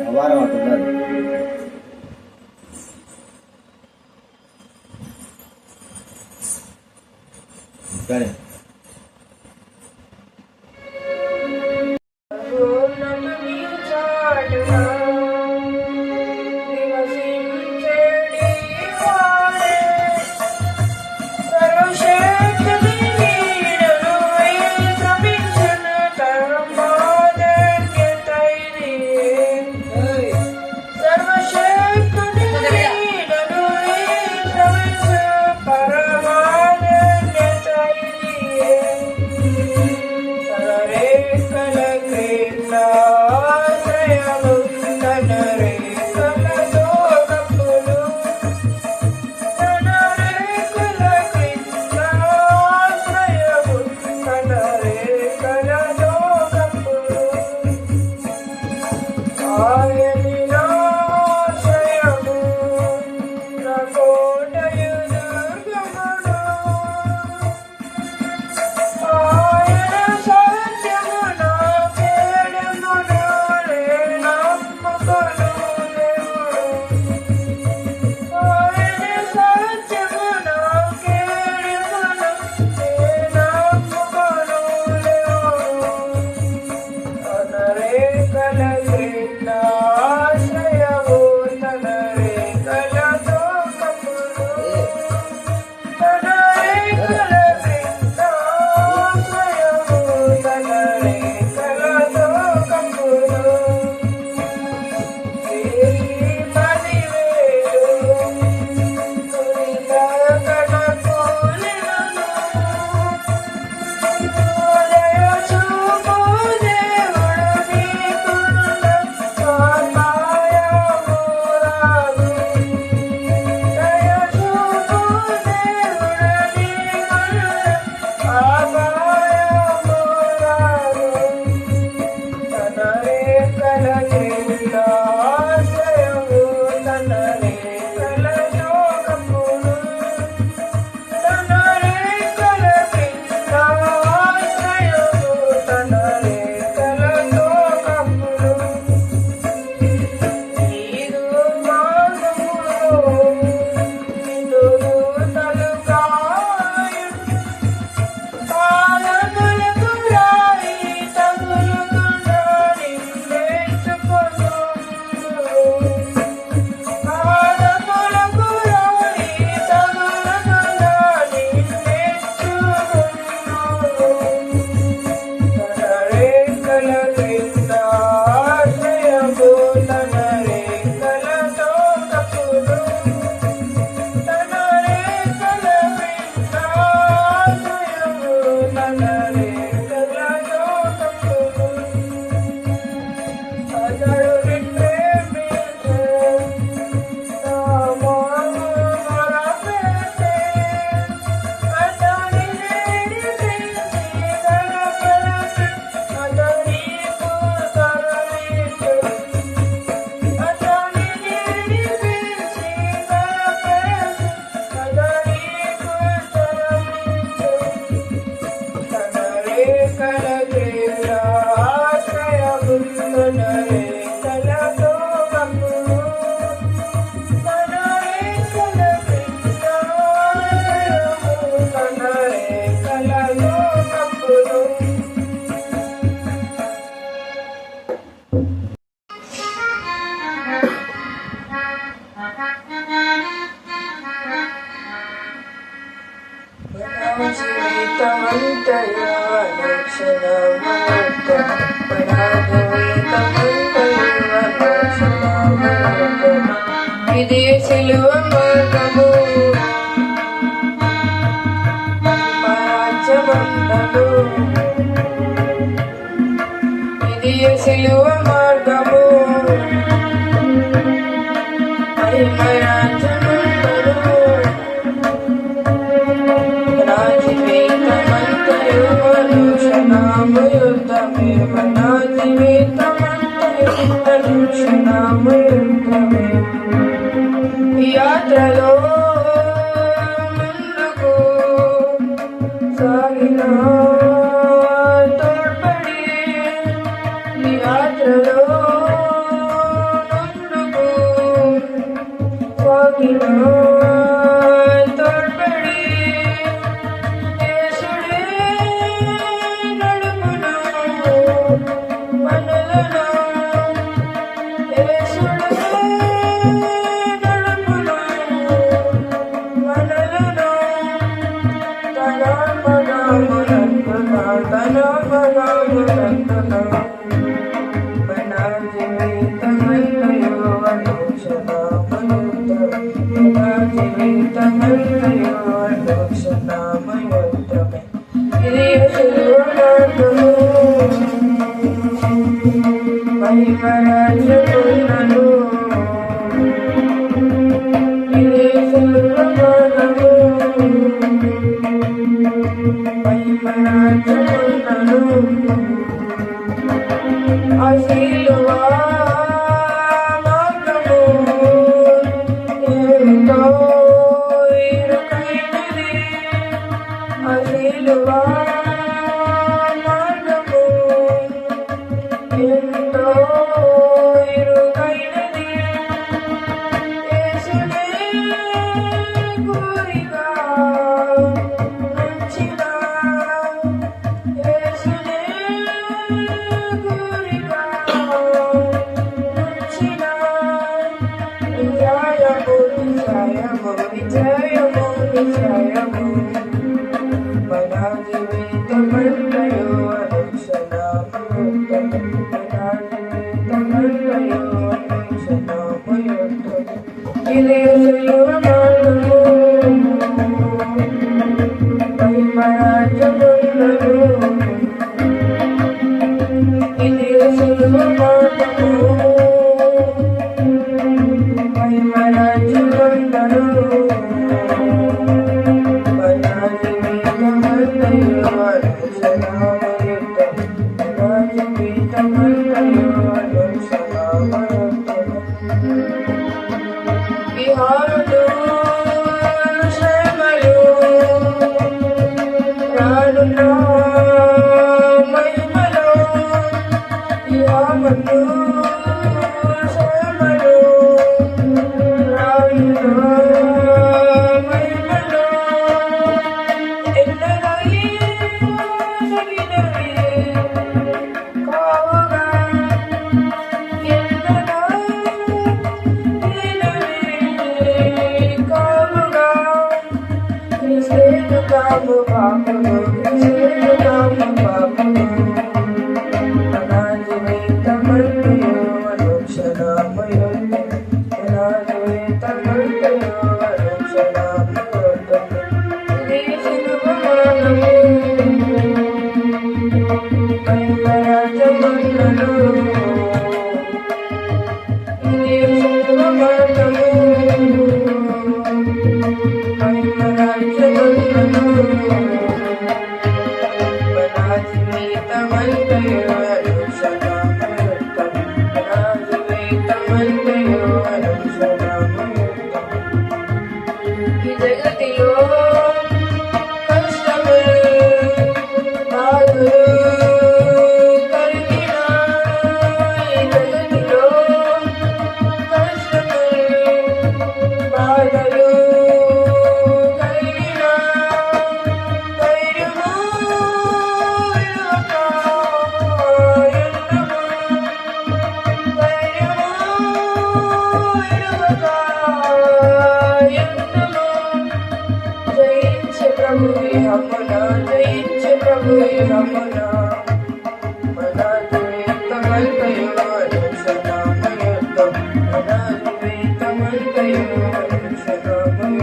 అవారం అంటున్నారు. కానీ సిలువ మార్గము మహిమరాజమందరు నా జీవితమంతయు అనుక్షణము యుద్ధమే నా జీవితమంతయు అనుక్షణము యుద్ధమే యాత్రలో ముందుకు సాగిన తోడ్పడి యాత్రలో ముందుకు సాగిన తోడ్పడి యేసుడే నడుపును మనలను యేసుడే నడుపును మనలను తన మగమునందున మన జీవితమంతయు అనుక్షణమయుద్ధమే మన జీవితమంతయు అనుక్షణమయుద్ధమే ఇది సిలువ మార్గము మహిమరాజమందరు ఇది సిలువ మార్గము మహిమరాజమందరు ఆ సిలువ మార్గము ఎంతో ఇరుకైనది ఆ సిలువ మార్గము ఎంతో ఇరుకైనది యేసునే గురిగా నడిచిన యేసునే గురిగా నడిచిన విజయము విజయము విజయము మన జీవితమంతయు అనుక్షణము యుద్ధమే మన జీవితమంతయు అనుక్షణము యుద్ధమే ఇది సిలువ మార్గము మహిమరాజమందరు ఇది సిలువ మార్గము మహిమరాజమందరు మన జీవితమంతయు అనుక్షణము యుద్ధమే మన జీవితమంతయు అనుక్షణము యుద్ధమే విహారుడు శ్రమలు రానున్న మహిమలో యావత్తు శ్రమలు రానున్న మహిమలో ఎన్నడై జరిగినవి కావుగా కాము పాపము కాము పాపము మన జీవితమంతయు అనుక్షణమయుద్ధమే మన జీవితమంతయు అనుక్షణమయుద్ధమే ఇది సిలువ మార్గము మహిమరాజమందరు ఇది సిలువ మార్గము మహిమరాజమందరు మన జీవితమంతయు అనుక్షణమయుద్ధమే మన జీవితమంతయు అనుక్షణమయుద్ధమే ఈ జగతిలో కష్టములు బాధలు కలిగిన ఈ జగతిలో కష్టములు బాధలు కలిగిన ధైర్యము విడువక ఎన్నము ధైర్యము విడువక ఎన్నము జయించే ప్రభువే హమ్మన జయించే ప్రభువే హమ్మన మన జీవితమంతయు అనుక్షణమయుద్ధం మన జీవితమంతయు అనుక్షణమయుద్ధం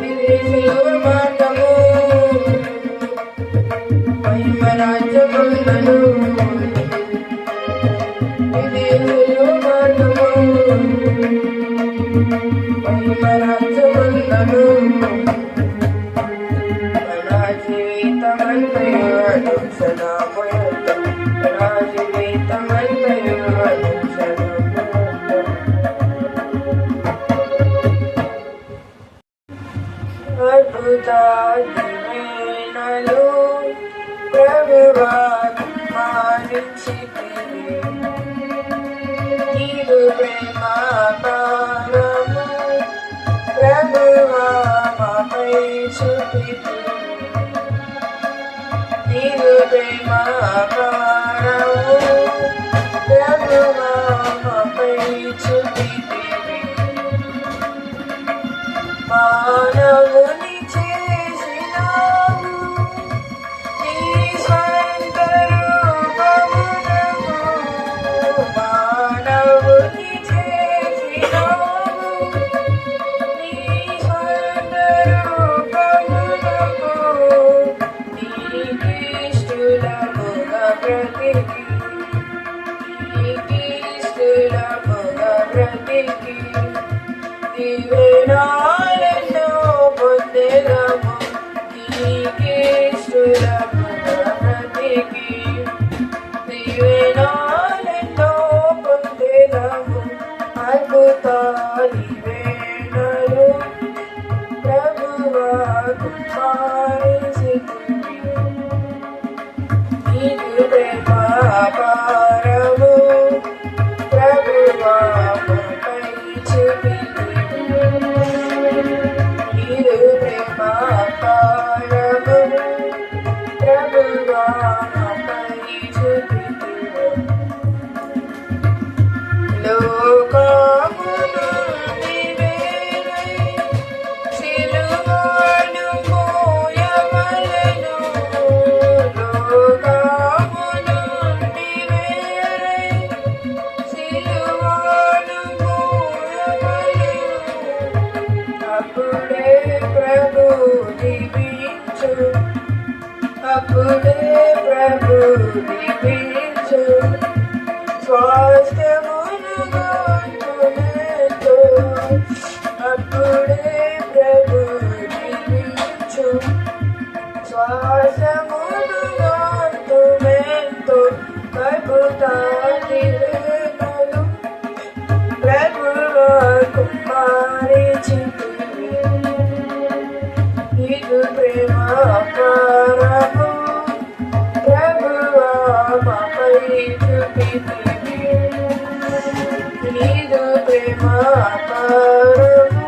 ఇది సిలువ మార్గము మహిమరాజమందరు నీదు ప్రేమ పారము ప్రభువా మాపై చూపితివి నీదు ప్రేమ పారము ప్రభువా మాపై చూపితివి మానవుని చేసినావు నీ స్వంత రూపమునకు మానవుని చేసినావు నీ స్వంత రూపమునకు నీకిష్టముగా బ్రతికి నీకిష్టముగా బ్రతికి దీవెనలెన్నో పొందెదము నీకిష్టముగా బ్రతికి దీవెనలెన్నో పొందెదము అద్భుత దీవెనలు ప్రభువా కుమారిసితివి నీదు ప్రేమ పారము ప్రభువా మాపై చూపితివి నీదు ప్రేమ పారము ప్రభువా మాపై చూపితివి లోకమును నీవేరై సిలువను మోయవలెను లోకమును నీవేరై సిలువను మోయవలెను అప్పుడే ప్రభు దీవించు అప్పుడే ప్రభు దీవించు స్వాస్థ్యమును గొంతులతో అప్పుడే ప్రభు దీవించు శ్వాసమును గొంతులతో అద్భుత దీవెనలు ప్రభువా కుమారిచితివి నీదు ప్రేమ పారము ప్రభువా మాపై చూపితివి నీదు ప్రేమ పారము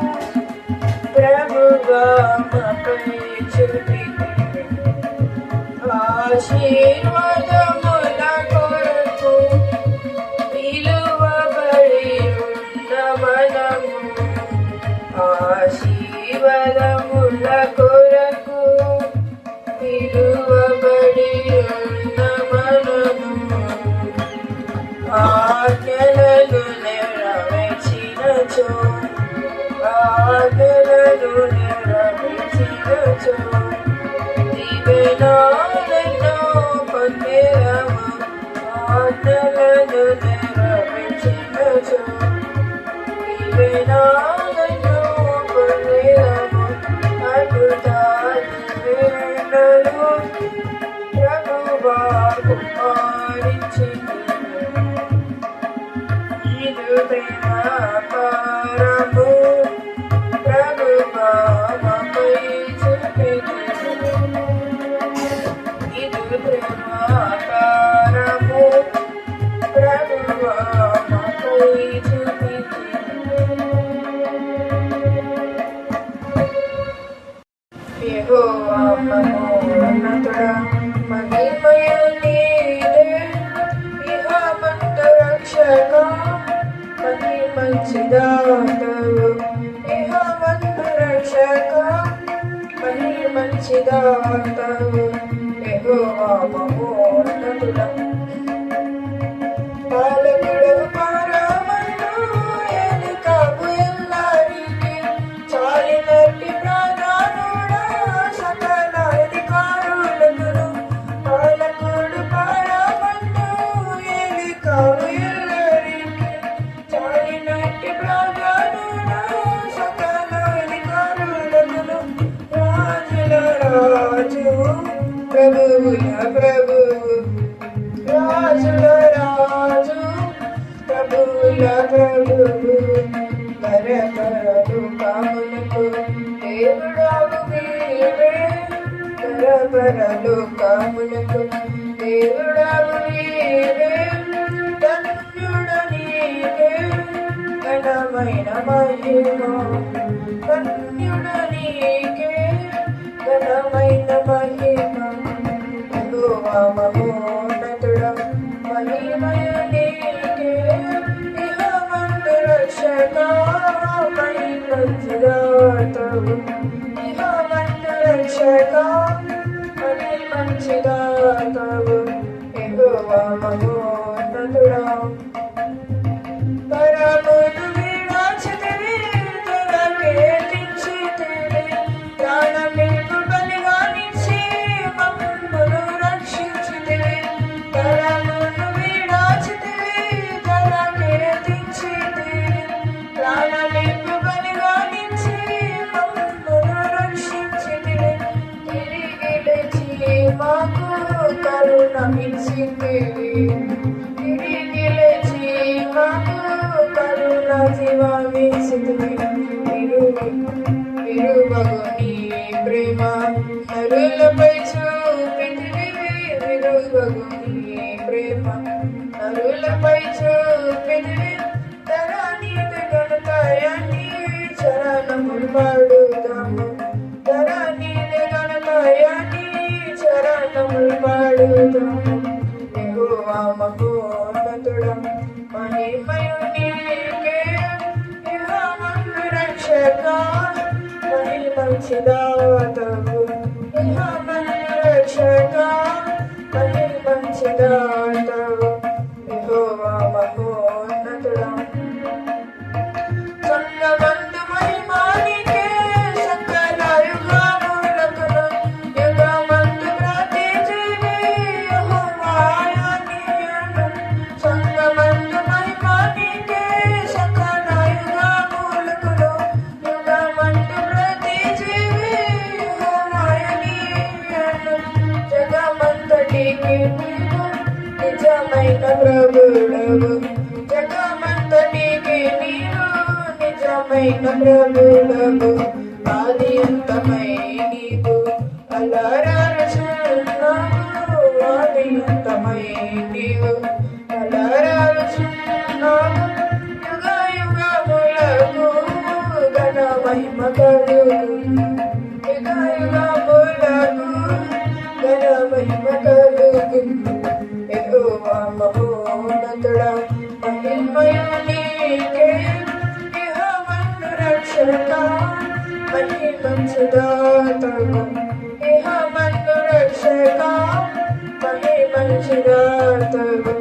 ప్రభువా మాపై చూపితివి ఆశీర్వాదముల కొరకు పిలువబడి ఉన్న మనము ఆశీర్వాదముల కొరకు పిలువబడి ఉన్న మనము ఆజ్ఞలను నెరవేర్చినచో ఆజ్ఞలను నెరవేర్చినచో దీవెనలెన్నో పొందెదము ఆజ్ఞలను నెరవేర్చినచో దీవెనలెన్నో పొందెదము అద్భుత దీవెనలు ప్రభువా కుమారిచితివి నీదు ప్రేమ పారము ప్రభువా మాపై చూపితివి నీదు ప్రేమ పారము ప్రభువా మాపై చూపితివి యెహోవా మహోన్నతుడా మహిమయు నీదే ఇహమందు రక్షక మహిమంచిదాతవు ఇహమందు రక్షక మహిమంచిదాతవు యెహోవా మహోన్నతుడా పాలకుడవు పరమను ఎలుకవు ఎల్లరికి చాలినట్టి ప్రధానుడా సకల అధికారులకును పాలకుడు పరమను ఎలుకవు ఎల్లరికి చాలినట్టి ప్రధానుడా సకల అధికారులకును రాజుల రాజు ప్రభువుల ప్రభువు రాజుల రాజు ప్రభువుల ప్రభువు పరపరలు కాములకు దేవుడాగు నీవే పరపరలు కాములకు దేవుడాగు నీవే ఘనమైన మహిమ ధన్యుడు నీకే ఘనమైన మహిమ యెహోవా మహోన్నతుడా మహిమయ నీకే ఇహమందు రక్షకా మంచిదాతవు ఇహమందు రక్షకా మంచిదాతవు యెహోవా మహోన్నతుడా పరమును విడాచితివి కీర్తించితివి ప్రాణమికు బలిగానిచ్చి మమ్మును రక్షించితివి పరమును విడాచితివి కీర్తించితివి ప్రాణమికు బలిగానిచ్చి మమ్మును రక్షించితివి తిరిగి లేచి మాకు కరుణమిచ్చితివి తిరిగి లేచి మాకు కరుణ జీవామిచ్చితివి విరువగు నీ ప్రేమ నరులపై చూపితివి విరువగు నీ ప్రేమ నరులపై చూపితివి తరానీతి గణతాయాన్ని చరణములు పాడుదాము తరానీతి గణతాయాన్ని చరణములు పాడుదాము యెహోవా మహోన్నతుడా మహిమయు నీకే ఇహమందు రక్షకా మంచిదాతవు ఇహమందు రక్షకా మంచిదాతవు యెహోవా మహోన్నతుడా సంగమందు మహిమానికే సకల యుగములకును యుగమందు ప్రతి జీవి యెహోవాయనియను సంగమందు మహిమానికే సకల యుగములకును యుగమందు ప్రతి జీవి యెహోవాయనియను జగమంతటికి నీవు నిజమైన ప్రభుడవు జగమంతటికి నీవు నిజమైన ప్రభుడవు ఆది అంతమై నీవు అలరారుచున్నావు ఆది అంతమై నీవు అలరారుచున్నావు యుగ యుగములకు ఘన మహిమ కలుగు యుగ యుగములకు ఘన మహిమ కలుగు యెహోవా మహోన్నతుడా మహిమయు నీకే ఇహమందు రక్షకా మంచిదాతవు ఇహమందు రక్షకా మంచిదాతవు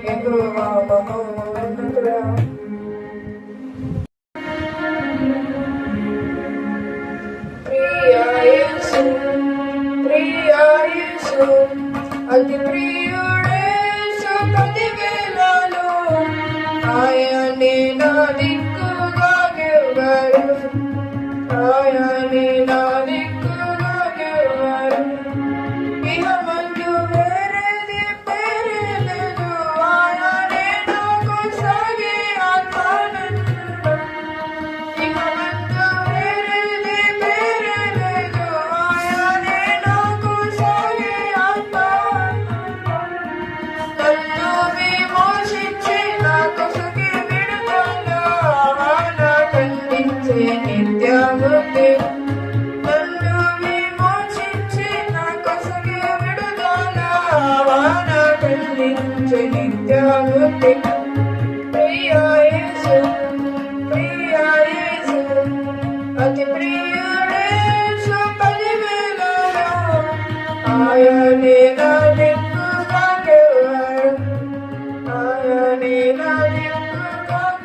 యెహోవా మహోన్నతుడా ప్రియాయేసు ప్రియాయేసు అతి ప్రియుడేసు పదివేలలో ఆయనే నా దిక్కుగా గెవరు ఆయనే నా దిక్కుగా గెవరు ఇహమందు వేరేది పేరేలేదు ఆయనే నాకు సాగే ఆత్మానందం ఇహమందు వేరేది పేరేలేదు ఆయనే నాకు సాగే ఆత్మానందం నన్ను విమోచించి నాకు సుఖి విడుదల నా ఖండించే నిత్యముక్తి నన్ను విమోచించి నాకు సుఖి విడుదల నా ఖండించే నిత్యముక్తి ప్రియాయేసు ప్రియాయేసు అతి ప్రియుడేసు పదివేలలో ఆయనే నా దిక్కుగా గెవరు ఆయనే నా దిక్కుగా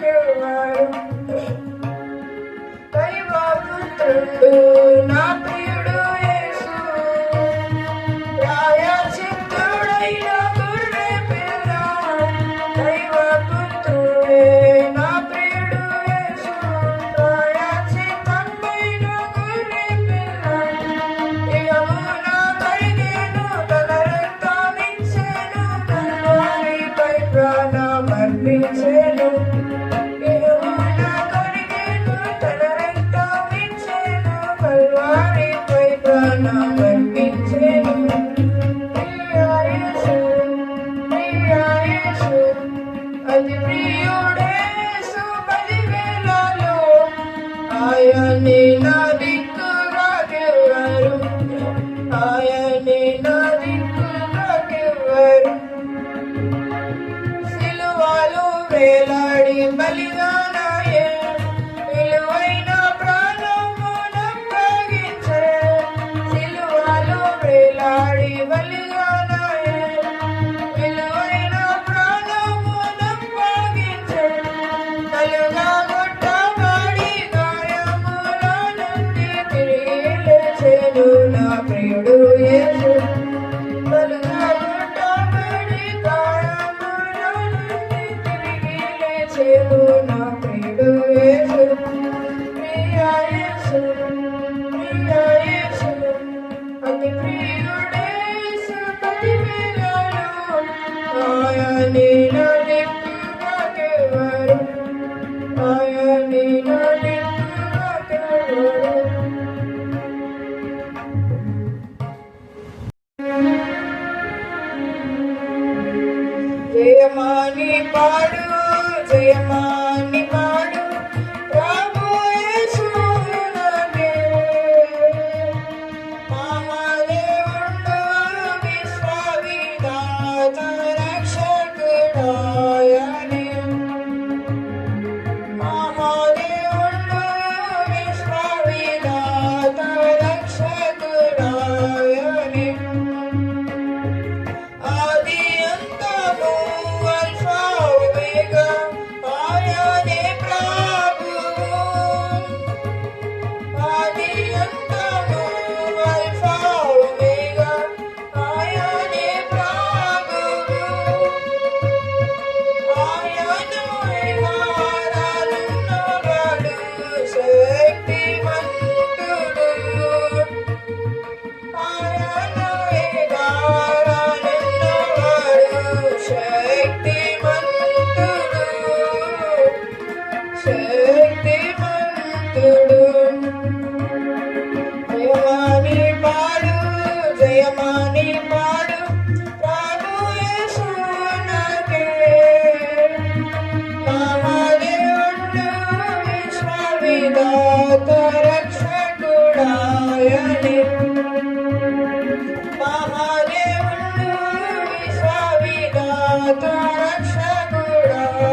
గెవరు దైవపుత్రుడు నా ప్రియుడు యేసు ప్రాయశ్చిత్తుడైన గొర్రె పిల్ల దైవపుత్రుడే నా ప్రియుడు యేసు ప్రాయశ్చిత్తమైన గొర్రె పిల్ల ఇహమున కడిగెను తన రక్తమిచ్చెను కల్వరిపై ప్రాణమర్పించెను ఇహమున కడిగెను తన రక్తమిచ్చెను కల్వరిపై ప్రాణమర్పించెను ప్రియాయేసు ప్రియాయేసు అతి ప్రియుడేసు పదివేలలో ఆయనే నా దిక్కుగాకెవ్వరు, ఆయనే నా దిక్కుగాకెవ్వరు. సిలువలో వేలాడి బలిదానాయే, విలువైన ప్రాణమునప్పగించే. సిలువలో వేలాడి బలిదానాయే, విలువైన ప్రాణమునప్పగించే. నలుగా కొట్టబడి గాయముల నుండి తిరిగి లేచెను నా ప్రియుడు యేసు. నలుగా కొట్టబడి గాయముల నుండి తిరిగి లేచెను నా ప్రియుడు యేసు. ప్రియా యేసు, ప్రియా యేసు, అతి ప్రియుడేసు పదివేలలో. ఆయనే నా దిక్కుగాకెవ్వరు, ఆయనే నా దిక్కుగాకెవ్వరు. జయమాని పాడు, జయమాని పాడు, ప్రభు యేసు నాకే. మహాదేవుడు విశ్వవిధాత రక్షకుడాయనే. మహాదేవుడు విశ్వవిధాత రక్షకుడాయనే. ఆది అంతము అల్ఫా ఒమేగా, ఆయనే ప్రభువు. ఆది అంతము అల్ఫా ఒమేగా, ఆయనే ప్రభువు. ఆయను విహారాలున్నవాడు శక్తిమంతుడు. ఆయను విహారాలున్నవాడు శక్తిమంతుడు, శక్తిమంతుడు. జయమాని పాడు, జయమాని పాడు, ప్రభు యేసు నాకే. మహాదేవుడు విశ్వవిధాత రక్షకుడాయనే. మహాదేవుడు విశ్వవిధాత రక్షకుడాయనే.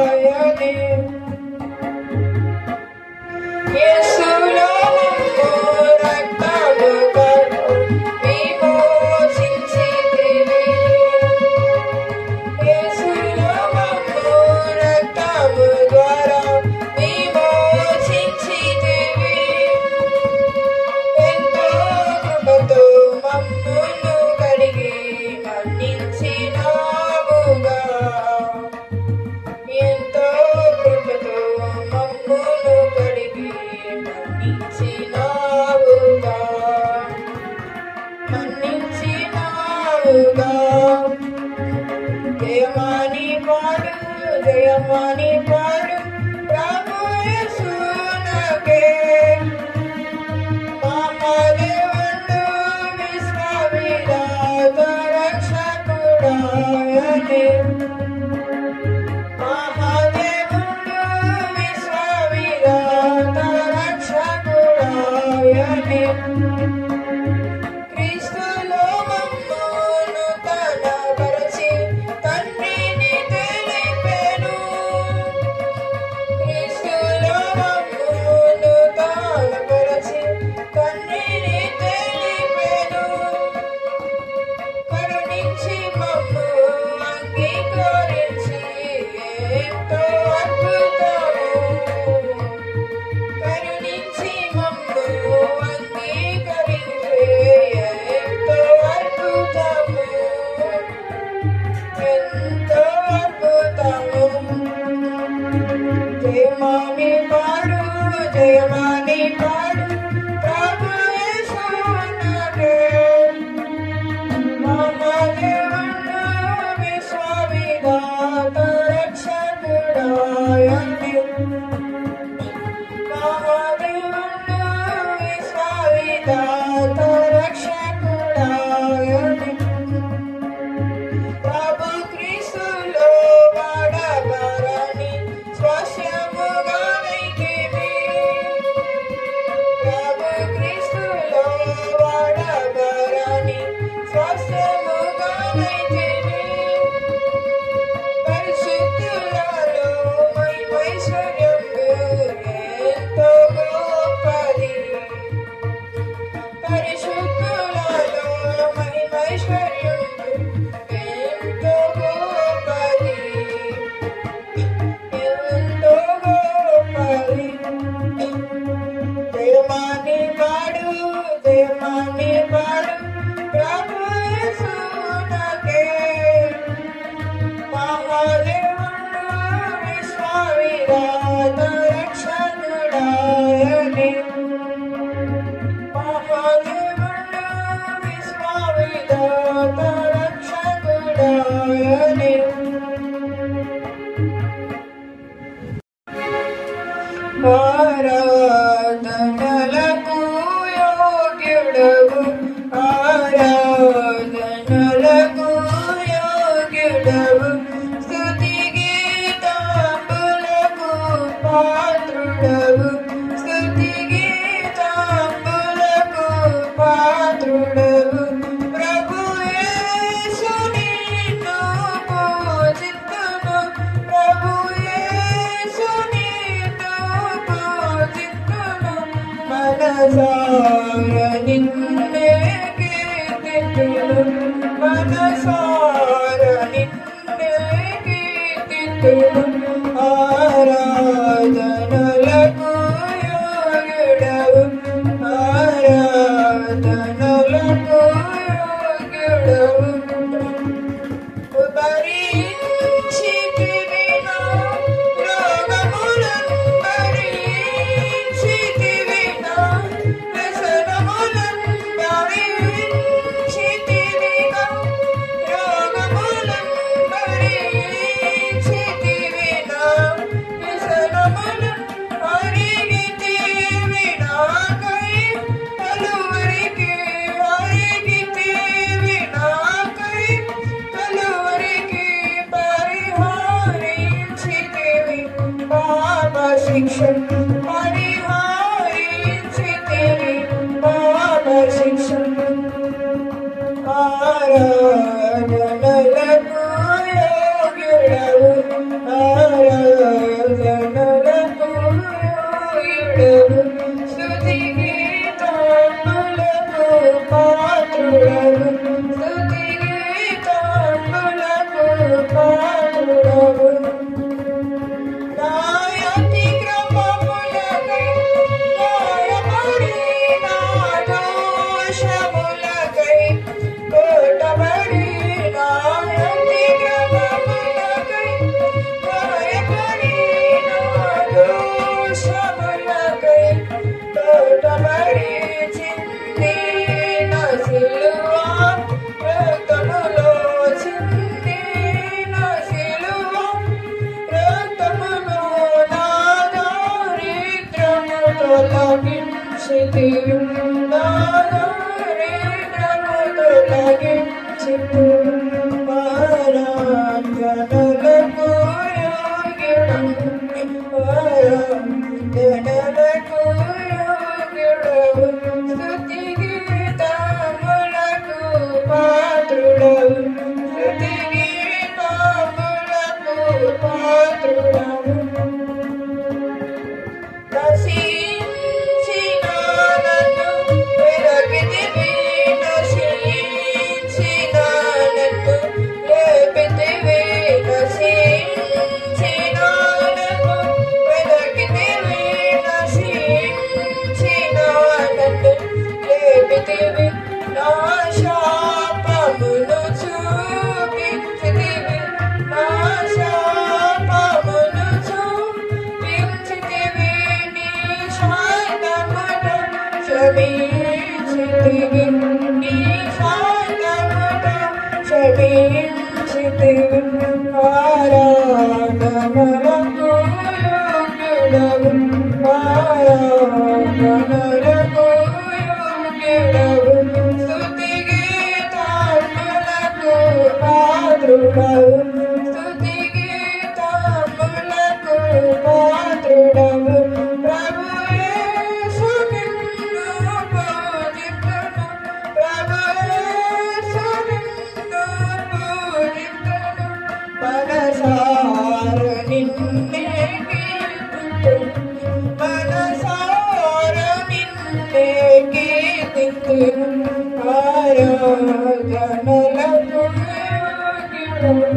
యేసులో మమ్ము రక్తముతో విమోచించితివి. యేసులో మమ్ము రక్తము ద్వారా విమోచించితివి. ఎంతో కృపతో మమ్మును కడిగి మన్నించినావుగా. ఎంతో కృపతో మమ్మును కడిగి మన్నించినావుగా, మన్నించినావుగా. జయమాని పాడు, జయమాని పాడు, ప్రభు యేసు నాకే. మహాదేవుడు విశ్వవిధాత రక్షకుడాయనే. మహాదేవుడు విశ్వవిధాత రక్షకుడాయనే. క్రీస్తులో మమ్మును కనపరచి తండ్రిని తెలిపెను. క్రీస్తు ఆరాధనలకు యోగ్యుడవు ఆరాధనలకు యోగ్యుడవు స్తుతి గీతాంబులకు పాత్రుడవు స్తుతి గీతాంబులకు పాత్రుడవు ప్రభు యేసు నిన్ను పూజింతును ప్రభు యేసు నిన్ను పూజింతును మనసార నిన్నే కీర్తింతును మనసార నిన్నే కీర్తింతును ఆరాధనలకు యోగ్యుడవు ఆరాధనలకు యోగ్యుడవు భరించితివి నా రోగములను భరించితివి నా వ్యసనములను భరించితివి నా రోగములను భరించితివి నా వ్యసనములను అరిగితివి నాకై కలువరికి అరిగితివి నాకై కలువరికి పరిహారించితివి పాప శిక్ష పరిహారించితివి పాప శిక్ష ఆరాధనలకు యోగ్యుడవు ఆరాధనలకు యోగ్యుడవు స్తుతి గీతాంబులకు పాత్రుడవు స్తుతి గీతాంబులకు పాత్రుడవు నా అతిక్రమములకై గాయపడి నా దోషములకై కొట్టబడి నా అతిక్రమములకై గాయపడి నా దోషములకై కొట్టబడి చింది నా సిలువ రక్తములో చింది నా సిలువ రక్తములో నా దారిద్ర్యము తొలగించితివి నా దారిద్ర్యము తొలగించితివి ఆరాధనలకు యోగ్యుడవు ఆరాధనలకు యోగ్యుడవు స్తుతి గీతాంబులకు పాత్రుడవు స్తుతి గీతాంబులకు పాత్రుడవు నశించిన నన్ను వెదకితివి నశించిన నన్ను లేపితివి నశించిన నన్ను వెదకితివి నశించిన నన్ను లేపితివి నా శాపమును చూపించితివి నా శాపమును చూపించితివి నీ శాంతమును క్షమించితివి నీ శాంతమును క్షమించితివి ఆరాధనలకు యోగ్యుడవు ఆరాధనలకు యోగ్యుడవు స్తుతి గీతాంబులకు పాత్రుడవు స్తుతి గీతాంబులకు పాత్రుడవు ప్రభు యేసు నిన్ను పూజింతును ప్రభు యేసు నిన్ను పూజింతును మనసార నిన్నే కీర్తింతును మనసార నిన్నే కీర్తింతును ఆరాధనలకు యోగ్యుడవు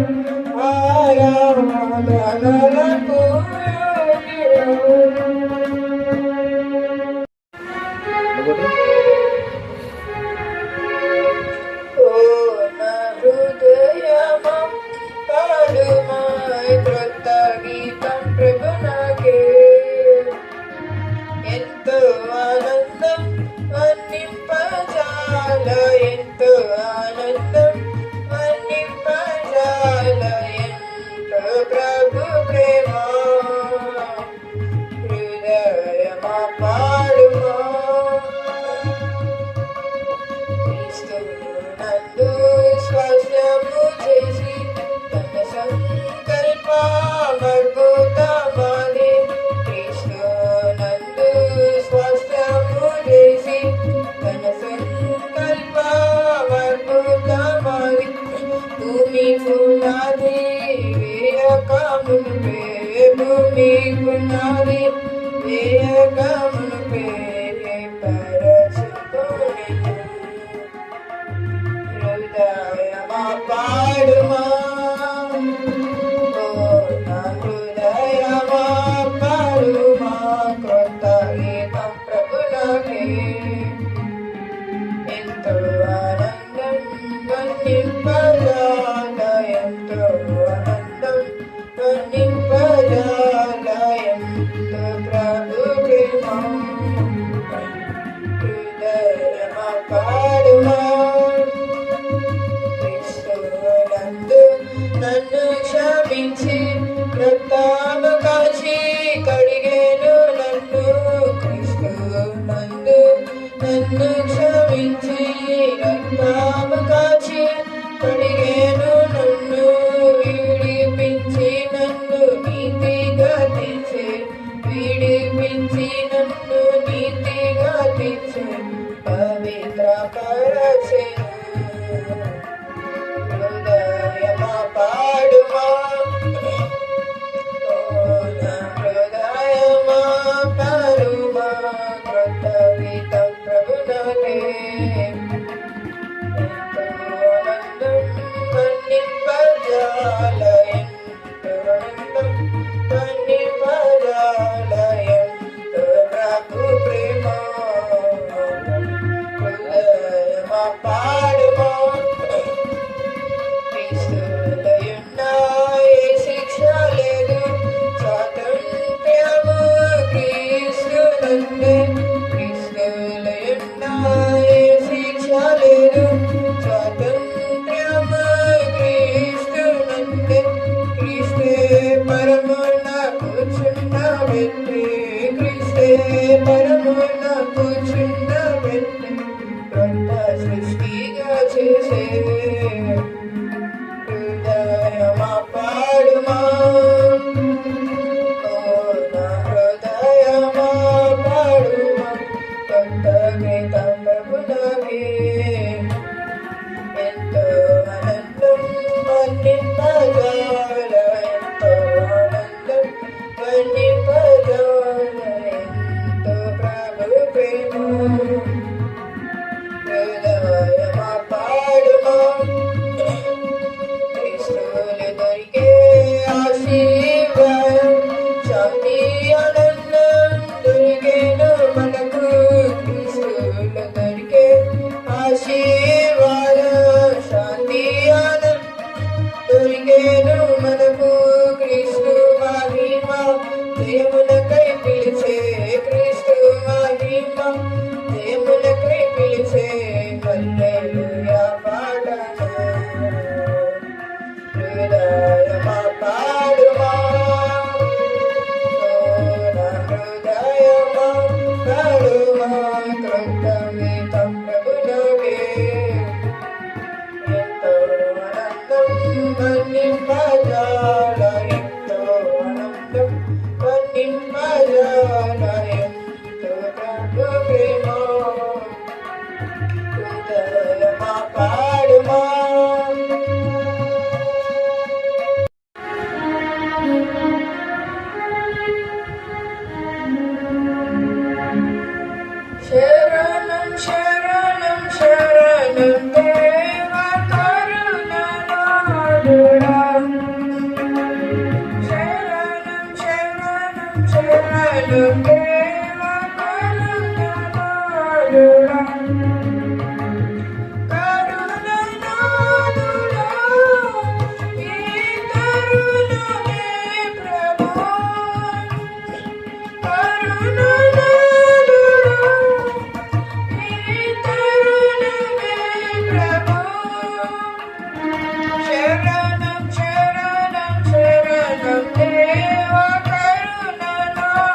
ఆరాధనలకు యోగ్యుడవు ఇంకొకటి పూర్ణ హృదయమా పాడుమాయ్ క్రొత్త గీతం ప్రభునాకే ఎంతో ఆనందం వర్ణింపజాల ఎంతో ఆనందం వర్ణింపజాల ఎంతో ప్రభు ప్రేమ హృదయ మునుపే భూమి పునాది వేయక మునుపే పరచుకొనెను. హృదయమా పాడుమా, ఓ నా హృదయమా పాడుమా, క్రొత్త గీతం ప్రభునాకే. ఎంతో ఆనందం వర్ణింపజాల, ఎంతో ఆనందం వర్ణింపజాల, ఎంతో ప్రభు ప్రేమ. హృదయమా పాడుమా, క్రీస్తునందు నన్ను క్షమించి రక్తము కాచి కడిగేను నన్ను. క్రీస్తునందు నన్ను క్షమించి రక్తము కాచి కడిగేను నన్ను. విడిపించి నన్ను నీతిగా తీర్చే, విడిపించి నన్ను నీతిగా తీర్చే, పవిత్ర పరచెను. హృదయమా పాడుమా, ఓ నా హృదయమా పాడుమా, క్రొత్త గీతం ప్రభునాకే. ఎంతో ఆనందం వర్ణింపజాల, ఎంతో ఆనందం వర్ణింపజాల, ఎంతో ప్రభు ప్రేమ. హృదయమా పాడుమా, క్రీస్తులయున్న ఏ శిక్ష లేదు, స్వాతంత్ర్యము క్రీస్తునందే. క్రీస్తులయున్న ఏ శిక్ష లేదు, స్వాతంత్ర్యము క్రీస్తునందే. క్రీస్తే పరమున కూర్చుండబెట్టి, క్రీస్తే పరమున కూర్చుండబెట్టి, క్రొత్త సృష్టిగా చేసే. హృదయమా పాడుమా, ఓ నా హృదయమా పాడుమా, క్రొత్త గీతం ప్రభునాకే. ఎంతో ఆనందం వర్ణింపజాల, ఎంతో ఆనందం వర్ణింపజాల, ఎంతో ప్రభు ప్రేమ. హృదయమా పాడుమా, క్రీస్తులు దొరికే ఆశీర్వాదం, శాంతి ఆనందం దొరికేను మనకు. క్రీస్తులు దొరికే ఆశీర్వాదం, శాంతి ఆనందం దొరికేను మనకు. క్రీస్తు మహిమ దేవులకై పిలిచే, క్రీస్తు మహిమ దేవులకై పిలిచే, హల్లెలూయా పాడను. హృదయమా పాడుమా, ఓ నా హృదయమా పాడుమా, క్రొత్త గీతం ప్రభునాకే. ఎంతో ఆనందం వర్ణింపజాల, ఎంతో ఆనందం వర్ణింపజాల, ఎంతో ప్రభు ప్రేమ. హృదయమా పాడుమా. శరణం శరణం శరణం దేవ కరుణానాథుడా. శరణం శరణం శరణం దేవ కరుణానాథుడా. కరుణానాథుడా, ఈ కరుణమే ప్రభు. కరుణానాథుడా, ఈ కరుణమే ప్రభు. శరణం శరణం శరణం దేవ కరుణానాథుడా.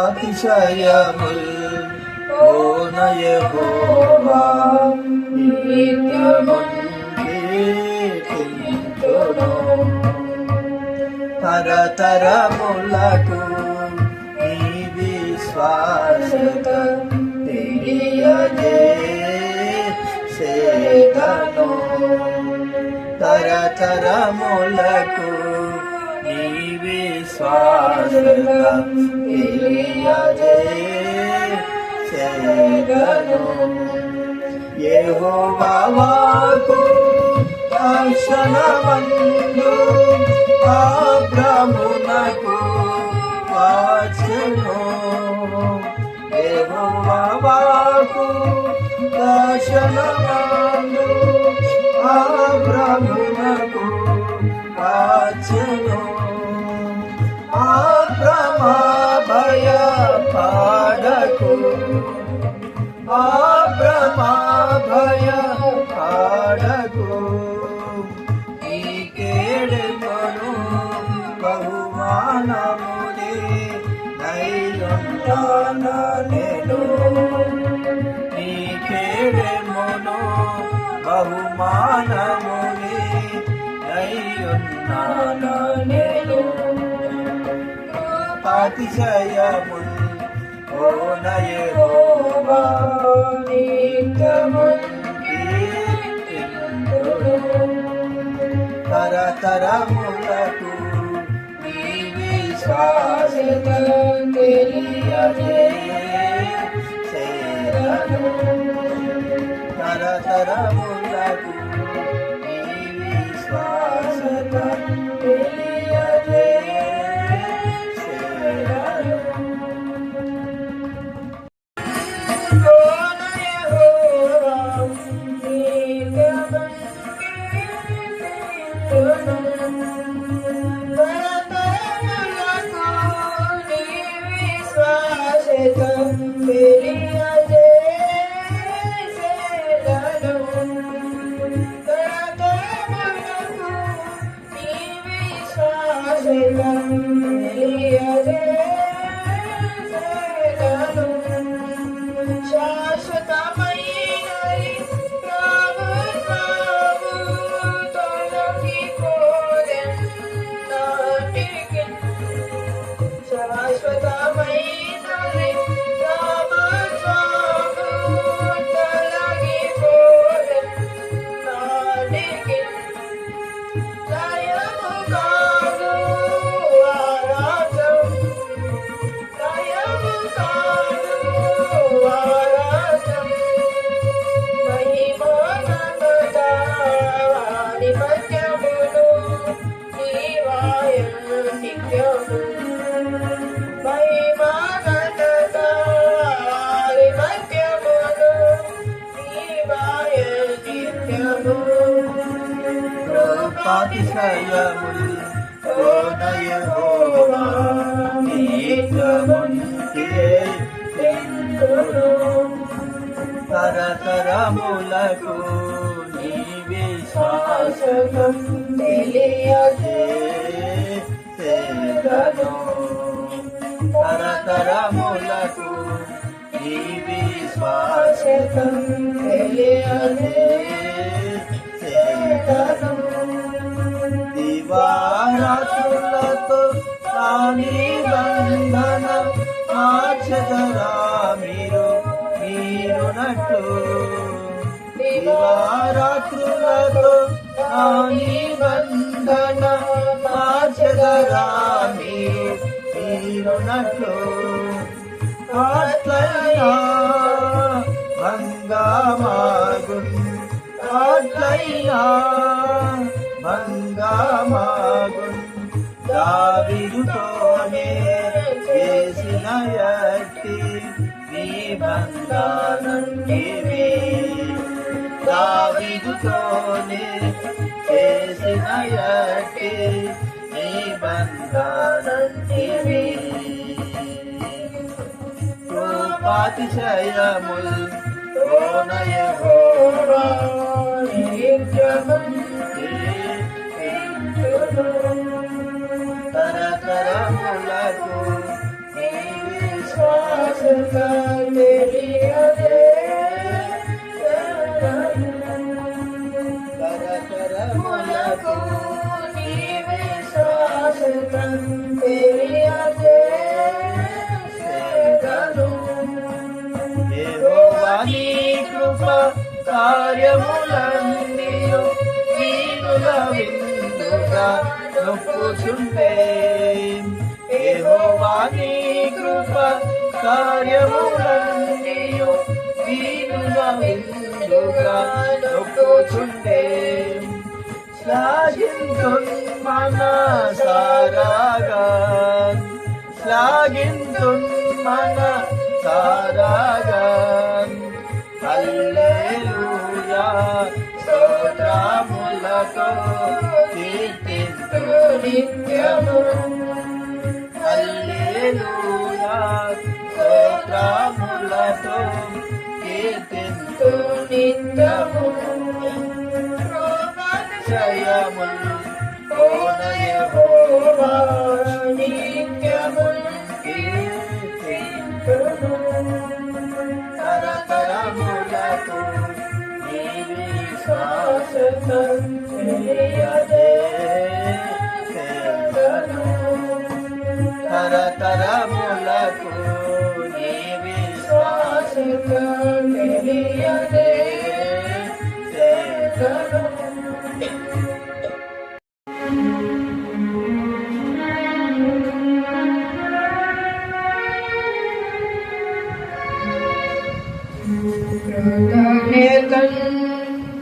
కృపాతిశయముల్ ఓన యెహోవా నిత్యమున్ కీర్తింతును తరతరములకు నీ విశ్వాసత తెలియజేసేదను తరతరములకు నీ విశ్వాసత తెలియజేసేదను యెహోవా వాక్కు దర్శనమందు అబ్రామునకు వచ్చెను యెహోవా వాక్కు దర్శనమందు అబ్రామునకు వచ్చెను అబ్రామా భయపడకు అబ్రామా భయపడకు నీకేడెమను బహుమానమునే నైయున్నాన నేను నీకేడెమను బహుమానమునే నైయున్నాన నేను అతిశయముల్ ఓన యెహోవా నిత్యమున్ కీర్తింతును తరతరములకు నీ విశ్వాసత తెలియజేసేదను తరతరములకు నీ విశ్వాసత తెలియజేసేదను అతిశయముల్ ఓన యెహోవా నిత్యమున్ కీర్తింతును తరతరములకు నీ విశ్వాసతం తెలియజేసేదను చేసేదను తరతరములకు ఈ విశ్వాసం తెలియజేసేదను దివారాత్రులతో నా నిబంధన మార్చదరా మీరునట్టు దివారాత్రులతో నా నిబంధన మార్చదరా మీరునట్టు అట్లైనా మంగమాగున్ అట్లైనా మంగమాగున్ దావీదుతోనే చేసిన యట్టి నిబంధనంటివి దావీదుతోనే చేసిన యట్టి నిబంధనంటివి కృపాతిశయముల్ ఓన యెహోవా తరతరములకు నీ విశ్వాసం తరతరములకు నీ విశ్వాసం యెహోవా నీ కృప కార్యములన్నీయు వీణుల విందుగా నొప్పుచుండే యెహోవా నీ కృప కార్యములన్నీయు వీణుల విందుగా నొప్పుచుండే శ్లాఘింతున్ మనసారాగాన్ శ్లాఘింతున్ మనసారాగాన్ హల్లెలూయా స్తోత్రములతో కీర్తింతు నిత్యము హల్లెలూయా స్తోత్రములతో కీర్తింతు నిత్యము జయములు ఓన యెహోవా నిత్యములు కీర్తింతును తరతరములకు నీ విశ్వాసం తెలియజేసేదను తరతరములకు నీ విశ్వాసం తెలియజేసేదను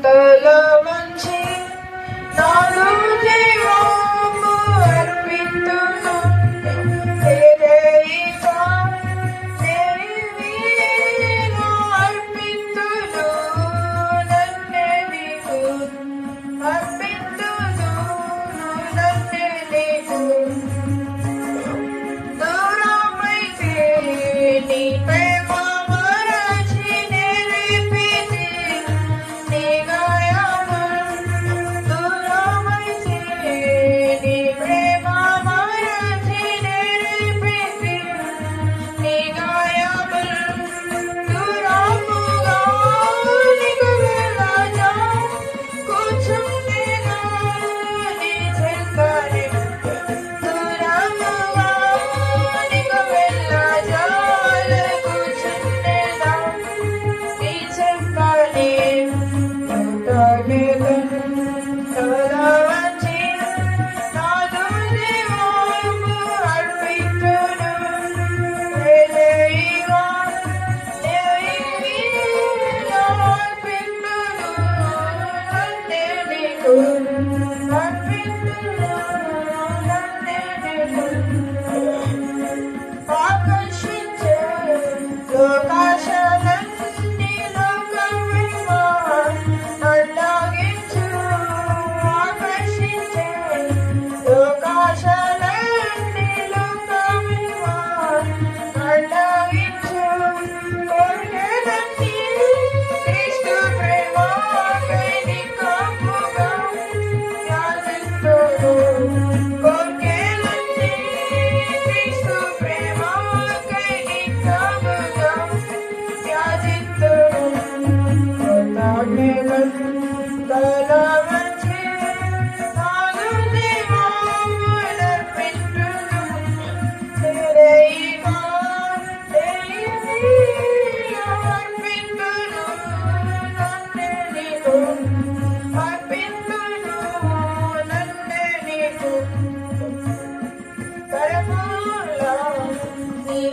తల వంచి నాడు జీవము అర్పింతును దేవీగా దేవీను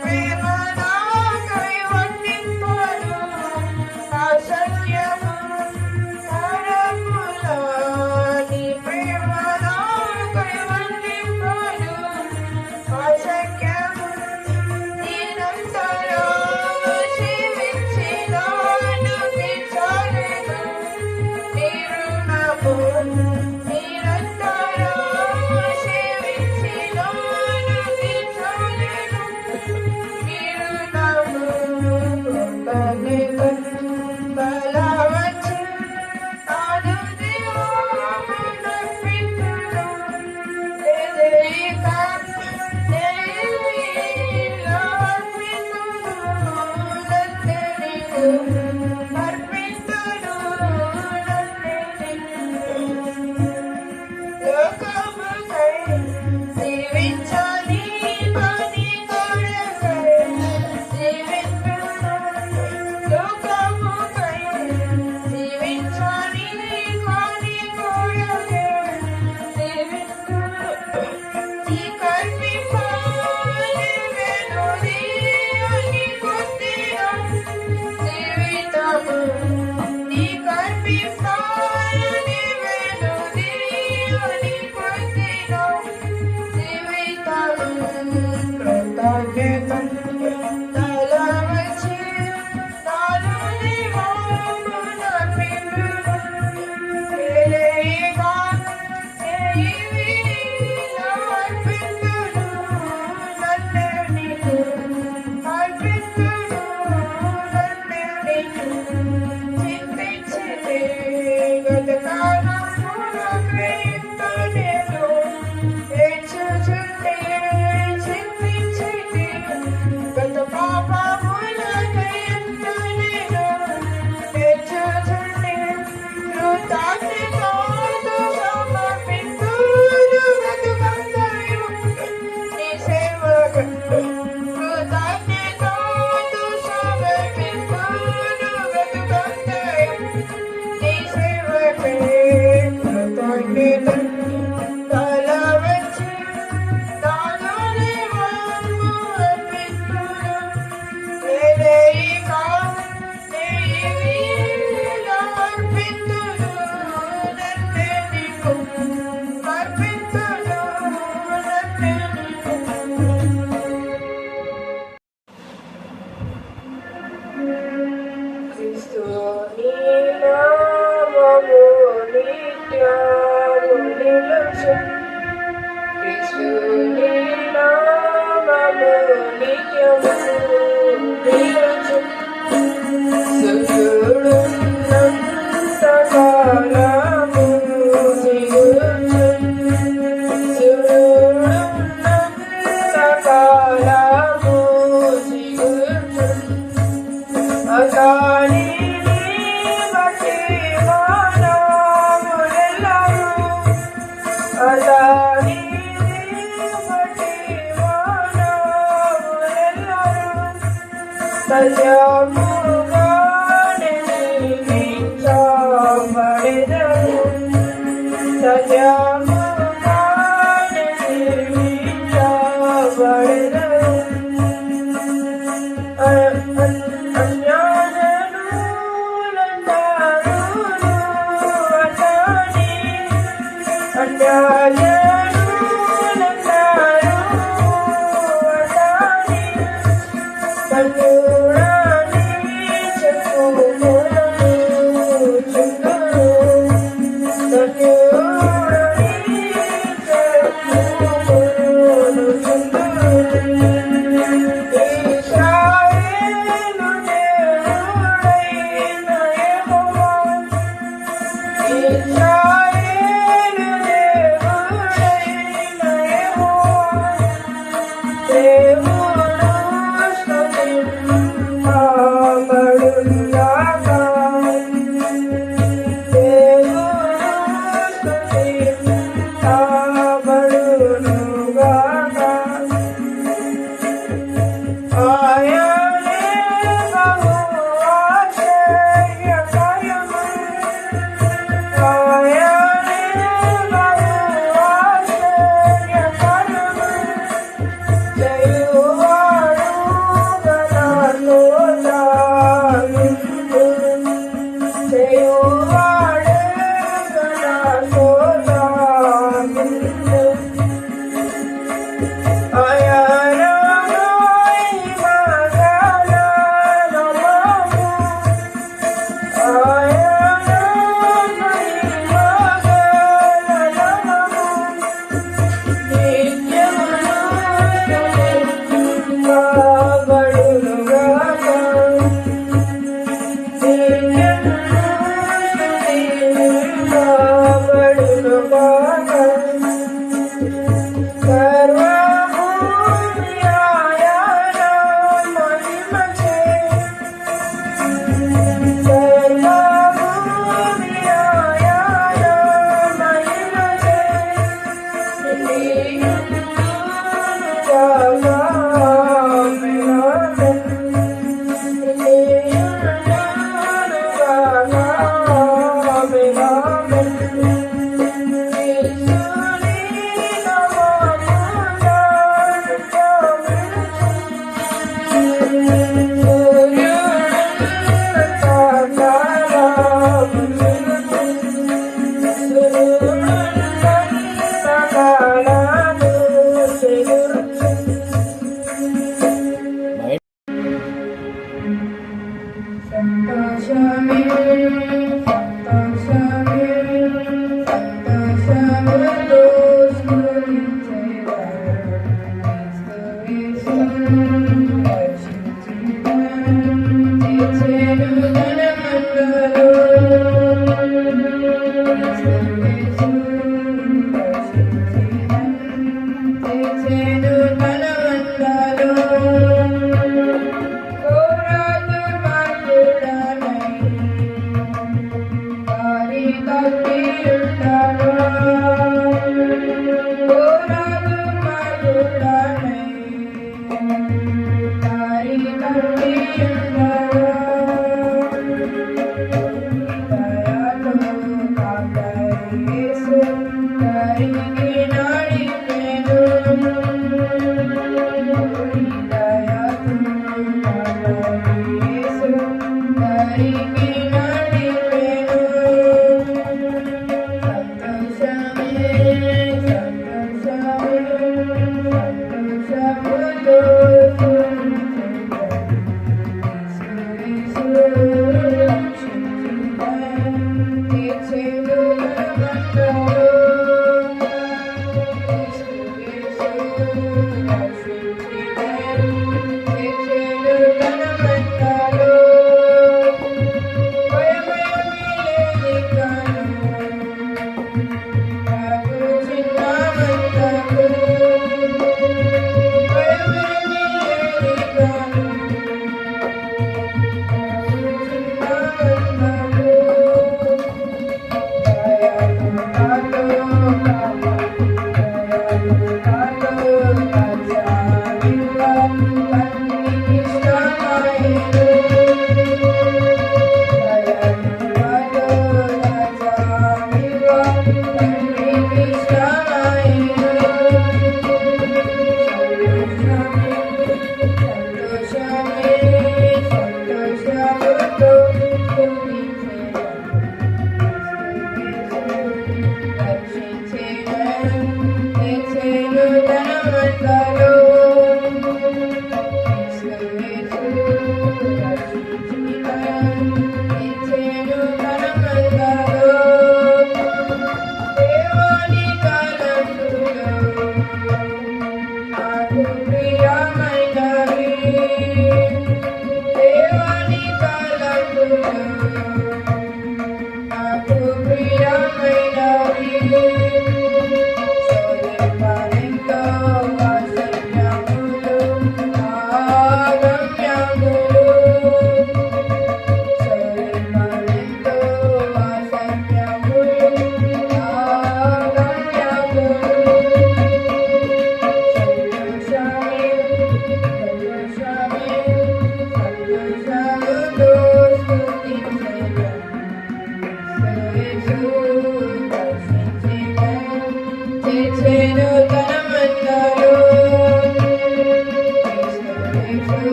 ప్రేమ నాకై వర్ణింపను అసత్యము తరముల నీ ప్రేమ నాకై వర్ణింపను అసత్యము నిరంతరం జీవించినాను తీర్చలేను నీ రుణము జయ తెచ్చెను తన మందలో కోరాదు మందుడనై వారి కట్టియుండగా కోరాదు మందుడనై వారి కట్టియుండగా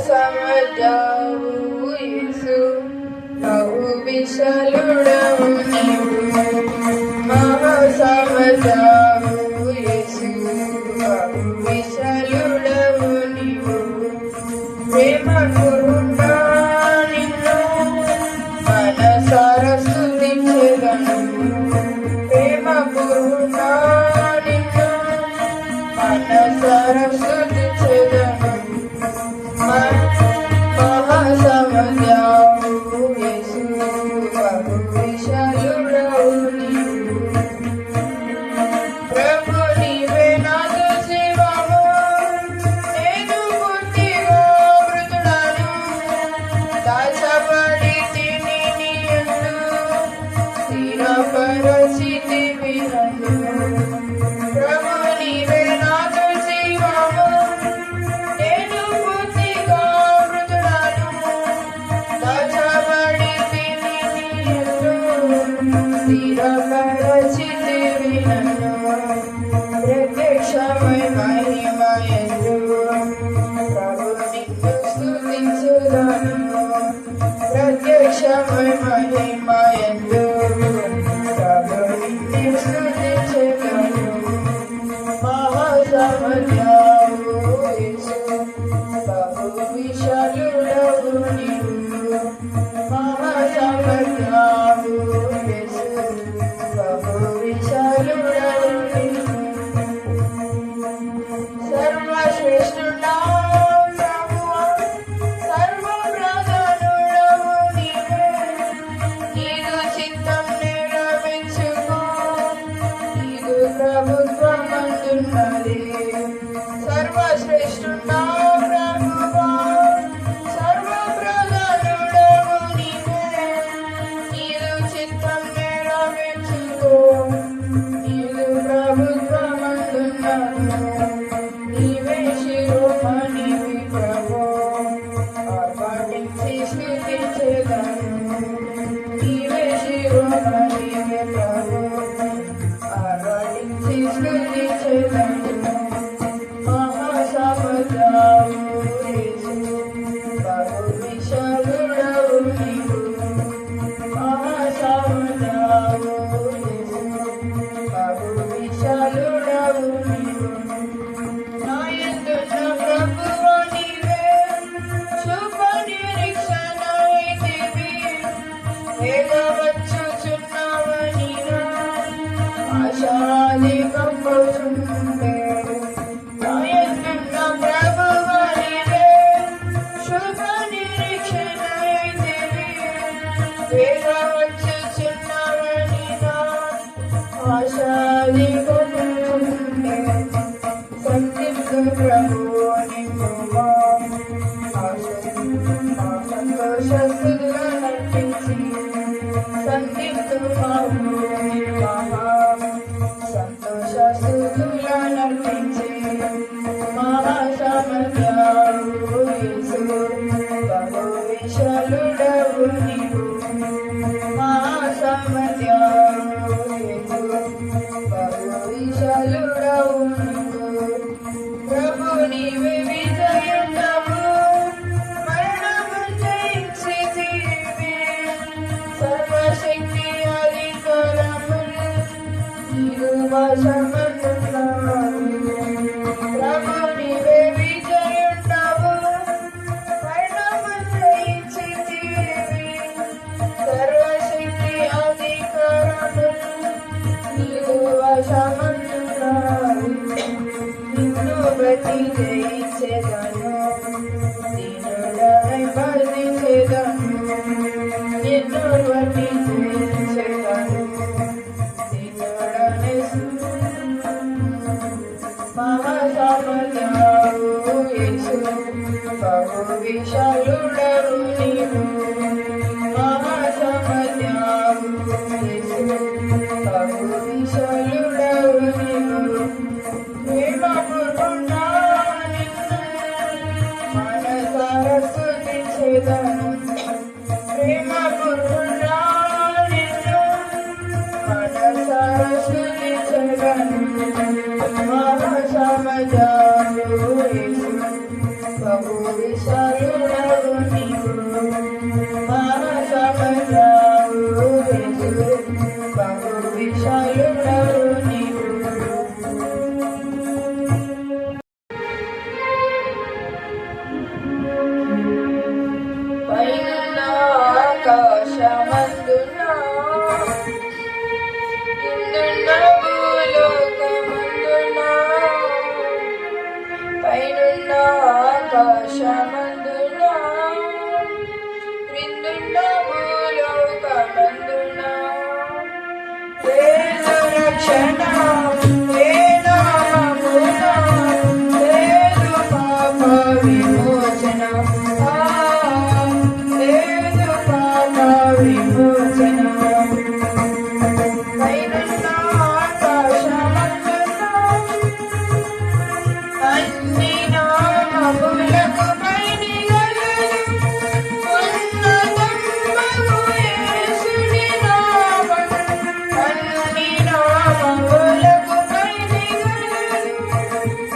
సమజావు యేసు బహు విశాలుడవు నీవు మహా సమజావు యేసు బహు విశాలుడవు నీవు ప్రేమ గురుడా నిన్ను మనసారా స్తుతించెదను ప్రేమ గురుడా నిన్ను మనసారా స్తుతించెదను మహాసమజావు యేసు బహు విశాలుడవు నీవు ప్రభు నీవే నాకు శివము నేను ఘనతమై మహిమయందు ప్రభుని స్తుతించెదను. మహాసమర్థుడవు యేసు, బహు విశాలుడవు నీవు. మహాసమర్థుడవు యేసు, బహు విశాలుడవు నీవు. సర్వశ్రేష్ఠుడా ప్రభువా, సర్వప్రధానుడవు నీవే. నీదు చిత్తం నెరవేర్చుకో, నీదు ప్రభుత్వమందున్నది. సర్వశ్రేష్ఠుడా ప్రభువా, సర్వప్రధానుడవు నీవే. నీదు చిత్తం నెరవేర్చుకో, నీదు ప్రభుత్వమందున్నది. నీవే శిరోమణివి ప్రభో, ఆర్భటించి స్తుతించెదను. నీవే శిరోమణివి ప్రభో, ఆర్భటించి స్తుతించెదను. మహాసమర్థుడవు యేసు, బహు విశాలుడవు నీవు. మహాసమర్థుడవు యేసు, బహు విశాలుడవు నీవు. నాయందున్న ప్రభువు నీవే, శుభ నిరీక్షణైతివి. వేగవచ్చుచున్నావని నా ఆశాధికమవుచుండే. నాయందున్న ప్రభువు నీవే, శుభ నిరీక్షణైతివి. వేగవచ్చుచున్నావని నా ఆశాధికమవుచుండే. సంధించు ప్రభువు నిన్ను మా సంతోషస్తులుగా నటించి. సంధించు ప్రభువు మహా సంతోషస్తులుగా నటించి. మహాసమర్థుడవు యేసు, బహు విశాలుడవు నీవు. మహాసమర్థుడవు యేసు, బహు విశాలుడవు నీవు. ప్రభు నీవే విజయుడవు, మరణము జయించితివి. సర్వశక్తి అధికారములు నీవు వశమందున్నవి. ప్రభు నీవే విజయుడవు, మరణము జయించితివి. సర్వశక్తి అధికారములు నీవు వశమందున్నవి. నిన్ను బట్టి జయించెదను, దీనుడనై వర్ధించెదను. నిన్ను బట్టి జయించెదను, దీనుడనై మహాసమర్థుడవు యేసు, బహు విశాలుడవు నీవు. మహాసమర్థుడవు యేసు, బహు విశాలుడవు నీవు. ప్రేమపూర్ణుడా నిన్ను మనసారా స్తుతించెదను. ప్రేమపూర్ణుడా నిన్ను మనసారా స్తుతించెదను. మహాసమర్థుడవు యేసు, బహు విశాలుడవు నీవు. మహాసమర్థుడవు యేసు, బహు విశాలుడవు నీవు. పైనున్న ఆకాశమందున, కిందున్న భూలోకమందున. పైనున్న ఆకాశమందున, క్రిందున్న భూలోకమందున. లేదు రక్షణ ఏ నామమున, లేదు పాప విమోచన. లేదు పాప విమోచన. పైనున్న ఆకాశమందున, అన్ని నామములకు పైనిగలదు ఉన్నతమగు యేసుని నామం. అన్ని నామములకు పైనిగలదు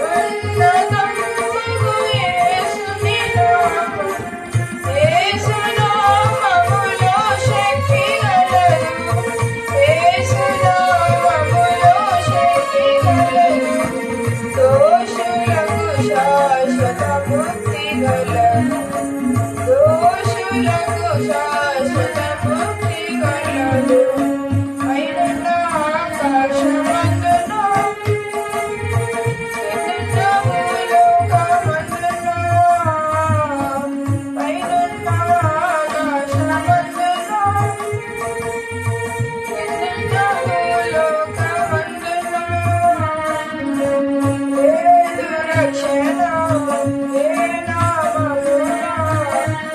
ఉన్నతమగు యేసుని ముక్తి గలదు దోషులకు శాశ్వత ముక్తి గలదు పైనున్న ఆకాశమందున కిందున్న భూలోకమందున పైనున్న ఆకాశమందున కిందున్న భూలోకమందున లేదు రక్షణ ఏ నామమున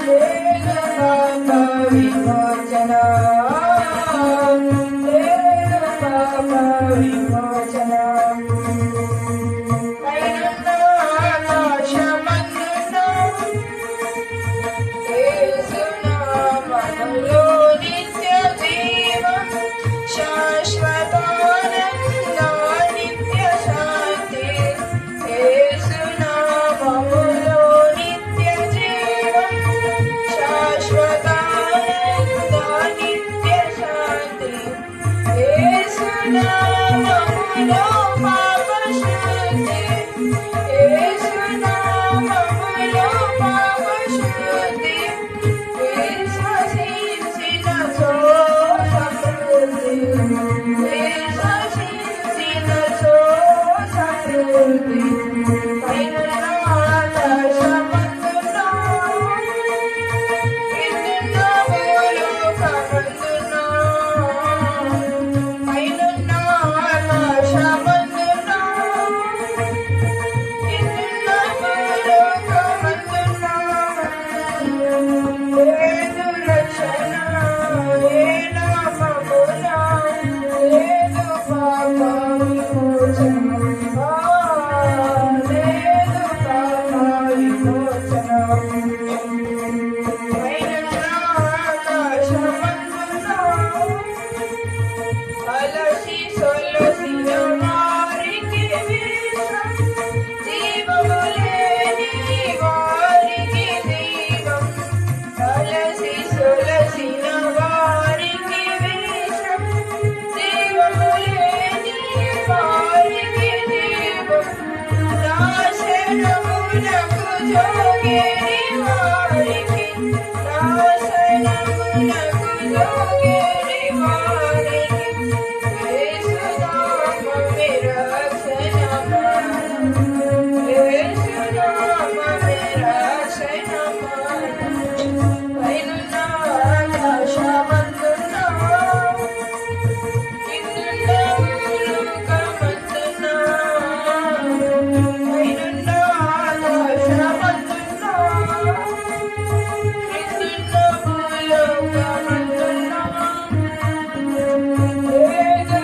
లేదు పాప విమోచన లేదు పాప విమోచన పైనున్న ఆకాశమందున యేసునామములో నిత్య జీవం శాశ్వతానంద నిత్య శాంతి యేసునామములో నిత్య జీవం శాశ్వతానంద నిత్య శాంతి యేసునామములో పాప శుద్ధి యేసునామములో పాప శుద్ధి విశ్వసించిన సో సమృద్ధి విశ్వసించిన సో సమృద్ధి పైనున్న ఆకాశమందున కిందున్న భూలోకమందున పైనున్న ఆకాశమందున కిందున్న భూలోకమందున లేదు రక్షణ ఏ నామమున లేదు పాప విమోచన లేదు పాప విమోచన పైనున్న ఆకాశమందున అలసి సొలసిన వారికి విశ్వం జీవము లేని వారికి జీవం అలసి సొలసిన వారికి విశ్వం జీవము లేని వారికి జీవం నాశనమునకు జోగేరి వారికి నాశనమునకు జోగేరి వారికి యేసునామమే రక్షణమార్గం యేసునామమే రక్షణమార్గం పైనున్న ఆకాశమందున కిందున్న భూలోకమందున పైనున్న ఆకాశమందున కిందున్న భూలోకమందున లేదు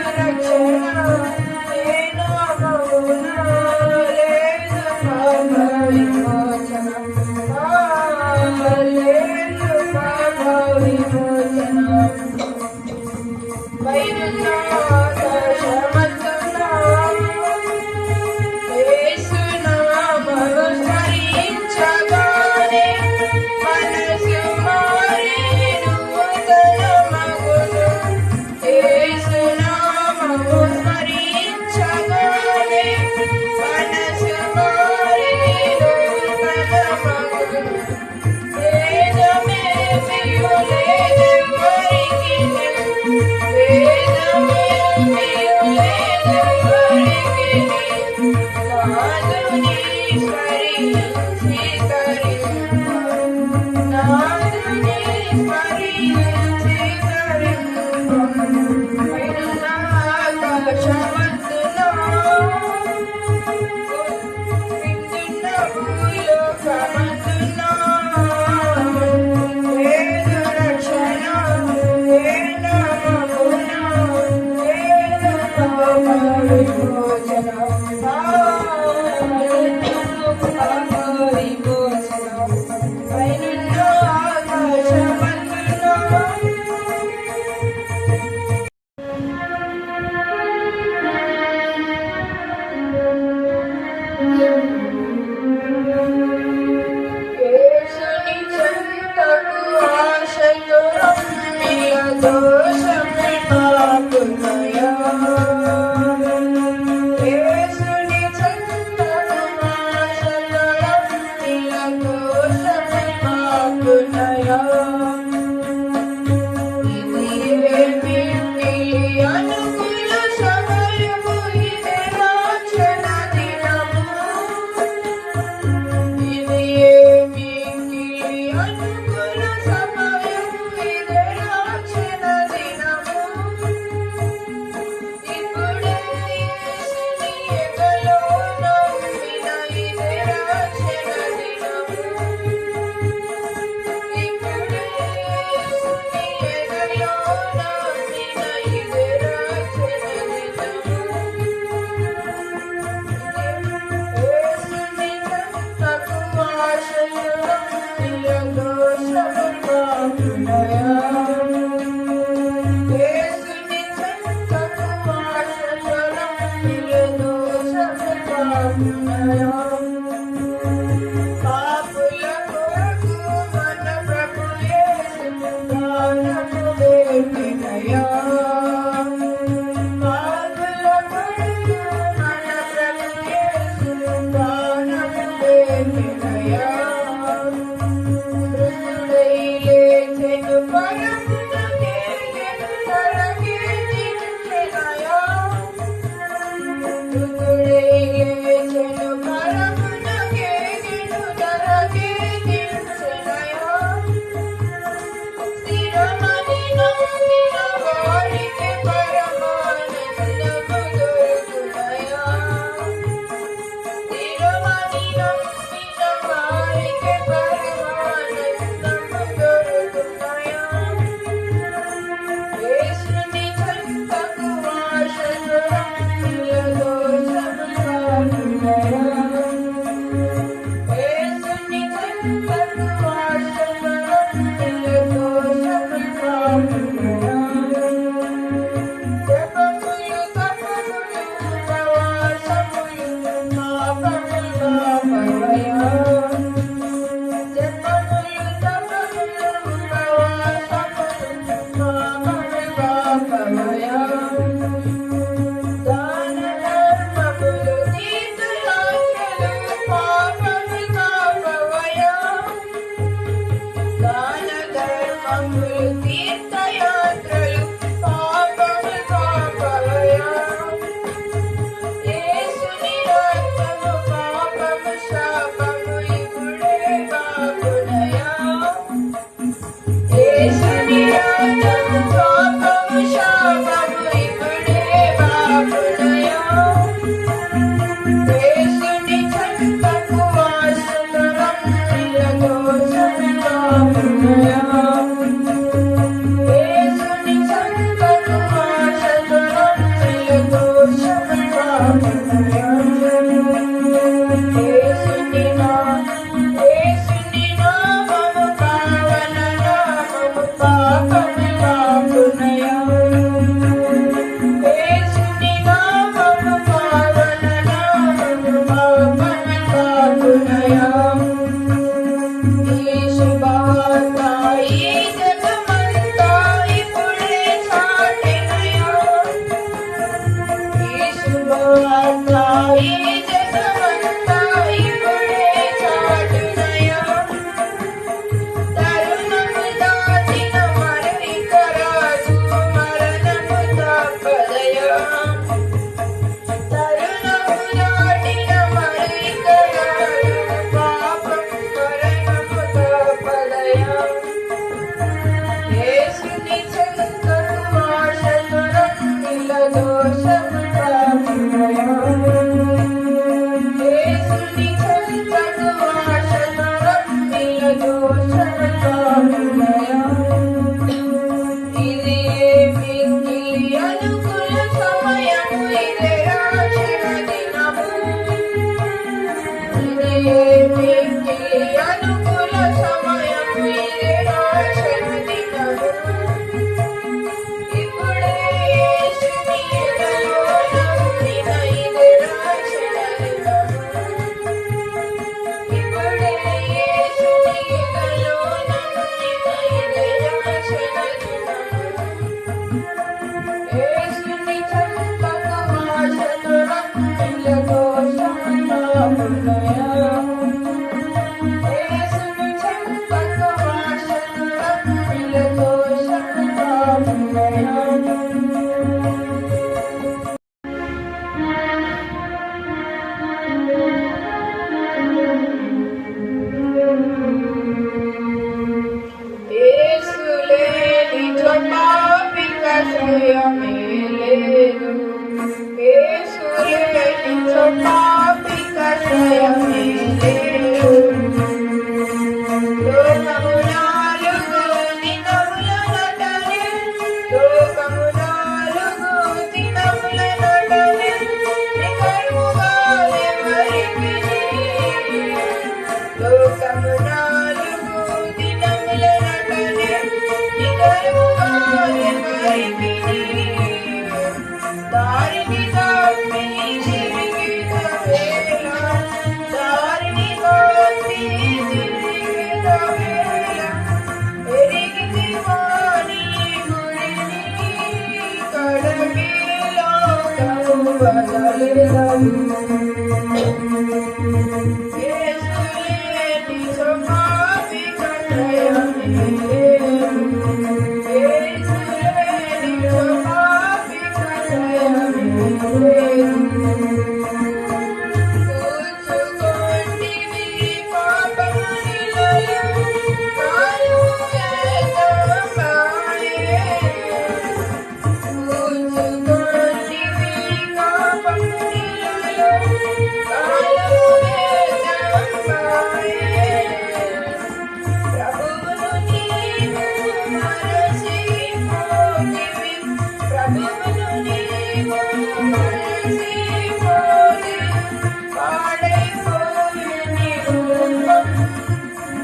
Shubha ప్రభునాలుగు దినముల నటనే నిగరుగా ఎవరికిని దారిని తప్పి తిరిగిన వేళ దారిని తప్పి తిరిగిన వేళ ఎరిగితి వాణి గురిని కడగిలో బదలెదము యేసులేని సమాధి కట్టయమే యేసులేని సమాధి కట్టయమే కూర్చుకొంటివి పాపమునిలలో కాలు చేతమాయే కూర్చుకొంటివి పాపమునిలలో కాలు చేతమాయే ప్రభువును నీవు మరచిపోతివి ప్రభువును నీవు మరచిపోతివి పాడైపోయిన నీ రూపం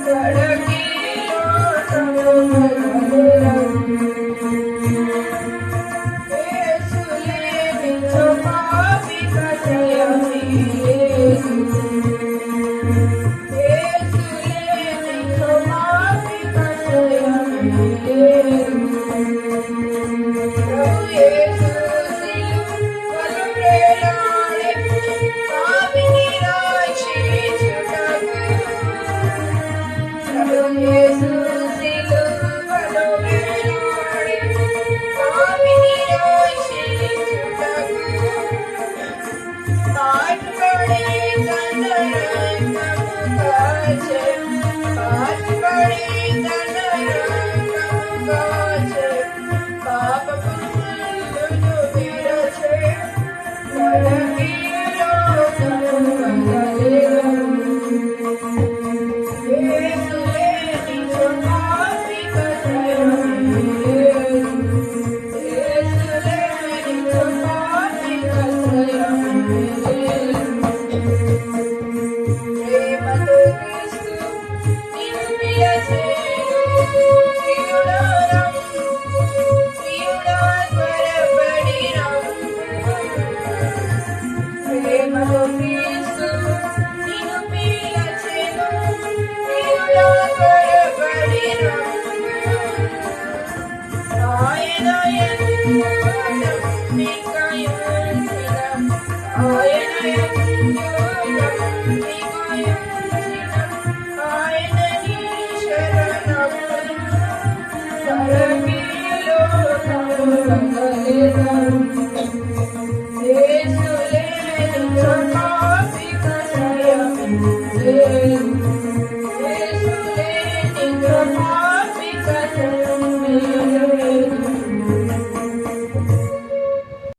కడగిలో తగుమగలెదము యేసులేని సమాధి కట్టయమే యేసులేని సమాధి కట్టయమే ప్రభు యేసు సిలువలో వేలాడే పాపిని రక్షించుటకు ప్రభు యేసు సిలువలో వేలాడే పాపిని రక్షించుటకు పాటుపడి తన రక్తము కాచె పాటుపడి తన రక్తము కాచె పాపములను విరచె కడగిలో తగుమగలెదము యేసులేని సమాధి కట్టయమే యేసులేని సమాధి కట్టయమే ప్రేమతో క్రీస్తు నిన్ను పిలిచెను ప్రియుడా రమ్ము ప్రియుడా త్వరపడి రమ్ము ప్రేమతో క్రీస్తు నిన్ను పిలిచెను ప్రియుడా త్వరపడి రమ్ము ఆయన యందు నమ్మికయుంచిన ఆయన యందు నమ్మికయుంచిన ఆయన నీ శరణమును కడగిలో తగుమగలెదము యేసులేని సమాధి కట్టయమే